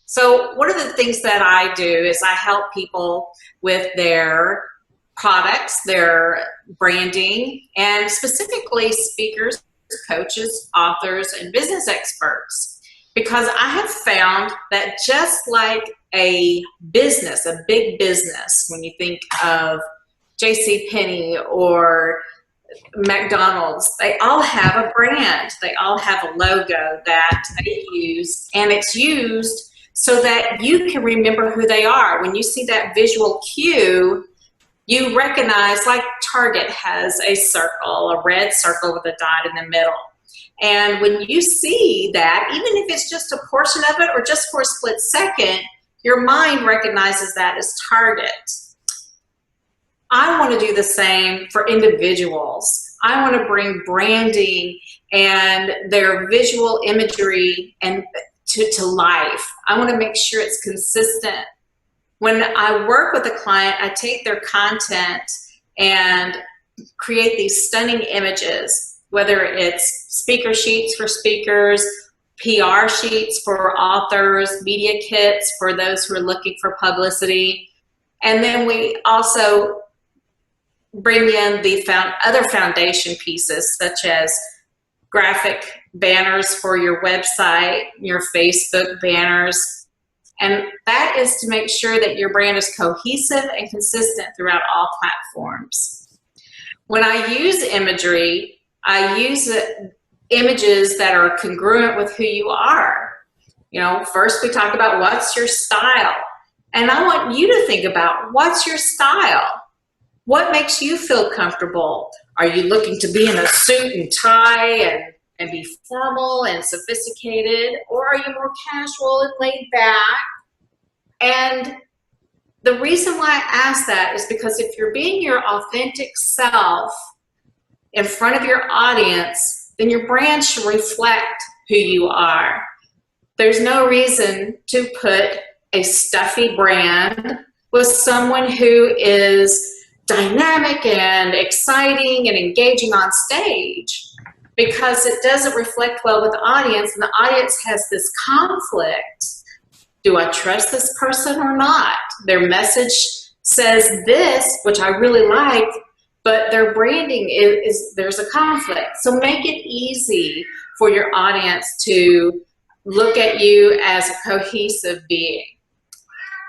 So one of the things that I do is I help people with their products, their branding, and specifically speakers, coaches, authors, and business experts. Because I have found that just like a business, a big business, when you think of JCPenney or McDonald's, they all have a brand. They all have a logo that they use, and it's used so that you can remember who they are. When you see that visual cue, you recognize, like Target has a circle, a red circle with a dot in the middle. And when you see that, even if it's just a portion of it or just for a split second, your mind recognizes that as Target. I want to do the same for individuals. I want to bring branding and their visual imagery and to life. I want to make sure it's consistent. When I work with a client, I take their content and create these stunning images, whether it's speaker sheets for speakers, PR sheets for authors, media kits for those who are looking for publicity. And then we also bring in the other foundation pieces, such as graphic banners for your website, your Facebook banners. And that is to make sure that your brand is cohesive and consistent throughout all platforms. When I use imagery, I use images that are congruent with who you are. You know, first we talk about what's your style. And I want you to think about what's your style. What makes you feel comfortable? Are you looking to be in a suit and tie and be formal and sophisticated? Or are you more casual and laid back? And the reason why I ask that is because if you're being your authentic self in front of your audience, then your brand should reflect who you are. There's no reason to put a stuffy brand with someone who is dynamic and exciting and engaging on stage, because it doesn't reflect well with the audience, and the audience has this conflict. Do I trust this person or not? Their message says this, which I really like, but their branding there's a conflict. So make it easy for your audience to look at you as a cohesive being.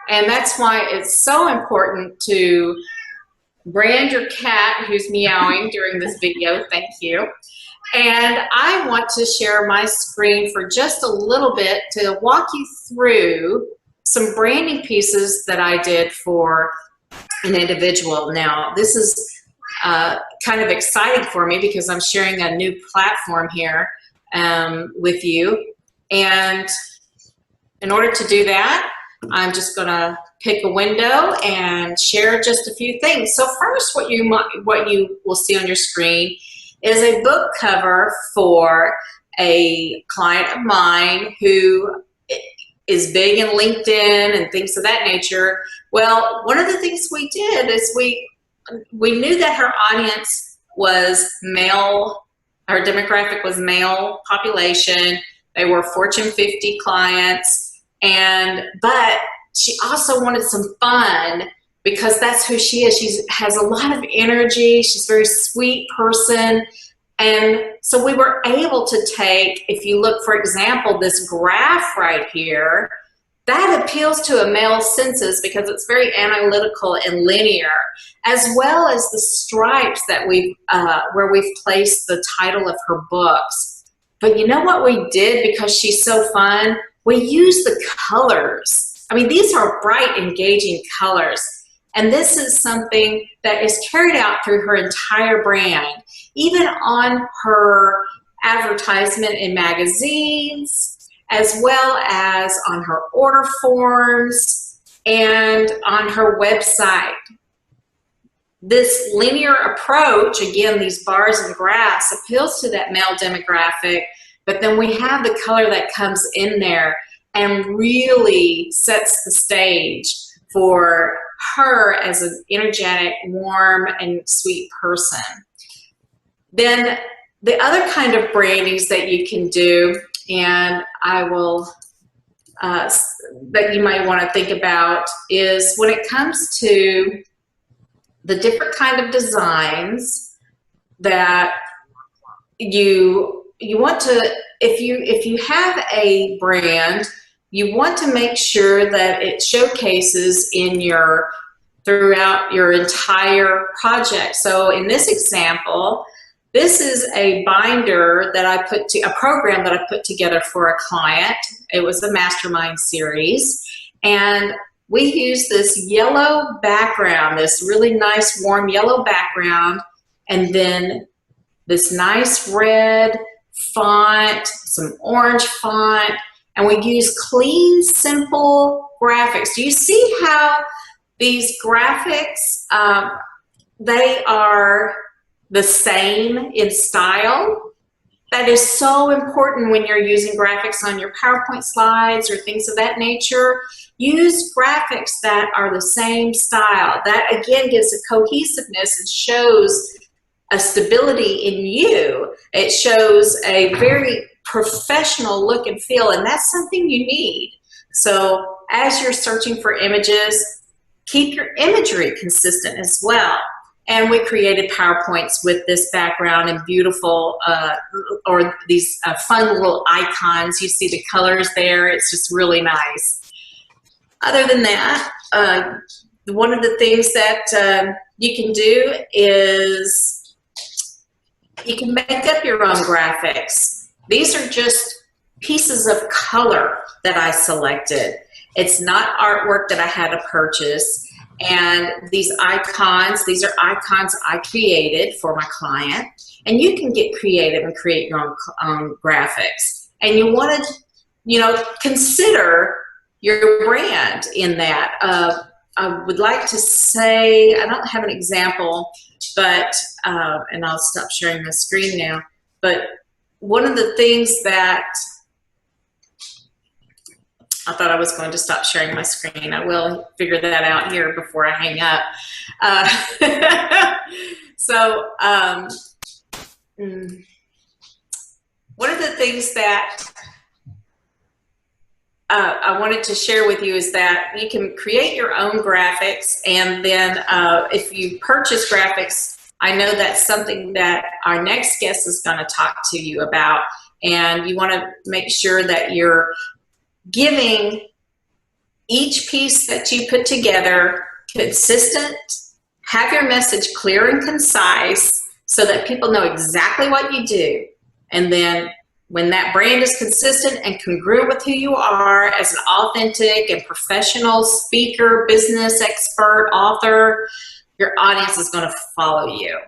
And that's why it's so important to brand your cat who's meowing during this video. Thank you. And I want to share my screen for just a little bit to walk you through some branding pieces that I did for an individual. Now, this is kind of exciting for me because I'm sharing a new platform here with you. And in order to do that, I'm just going to pick a window and share just a few things. So first, what you will see on your screen is a book cover for a client of mine who is big in LinkedIn and things of that nature. Well, one of the things we did is we knew that her audience was male, her demographic was male population. They were Fortune 50 clients. But she also wanted some fun because that's who she is. She has a lot of energy. She's a very sweet person. And so we were able to take, if you look, for example, this graph right here, that appeals to a male senses because it's very analytical and linear, as well as the stripes that where we've placed the title of her books. But you know what we did because she's so fun? We use the colors. I mean, these are bright, engaging colors. And this is something that is carried out through her entire brand, even on her advertisement in magazines, as well as on her order forms and on her website. This linear approach, again, these bars and graphs, appeals to that male demographic. But then we have the color that comes in there and really sets the stage for her as an energetic, warm, and sweet person. Then the other kind of brandings that you can do, and I will that you might want to think about is when it comes to the different kind of designs that you want to, if you have a brand, you want to make sure that it showcases throughout your entire project. So in this example, this is a binder that a program that I put together for a client. It was a mastermind series, and we used this yellow background, this really nice warm yellow background, and then this nice red font, some orange font, and we use clean, simple graphics. Do you see how these graphics, they are the same in style? That is so important when you're using graphics on your PowerPoint slides or things of that nature. Use graphics that are the same style. That again gives a cohesiveness and shows a stability in you. It shows a very professional look and feel, and that's something you need. So as you're searching for images, keep your imagery consistent as well. And we created PowerPoints with this background and beautiful, or these fun little icons. You see the colors there. It's just really nice. Other than that, one of the things that you can do is you can make up your own graphics. These are just pieces of color that I selected. It's not artwork that I had to purchase. And these are icons I created for my client. And you can get creative and create your own graphics. And you want to, consider your brand in that. I would like to say, I don't have an example, but, and I'll stop sharing my screen now, but one of the things that I thought I was going to stop sharing my screen. I will figure that out here before I hang up. One of the things that I wanted to share with you is that you can create your own graphics, and then if you purchase graphics, I know that's something that our next guest is going to talk to you about, and you want to make sure that you're giving each piece that you put together consistent, have your message clear and concise so that people know exactly what you do. And then when that brand is consistent and congruent with who you are as an authentic and professional speaker, business expert, author, your audience is going to follow you.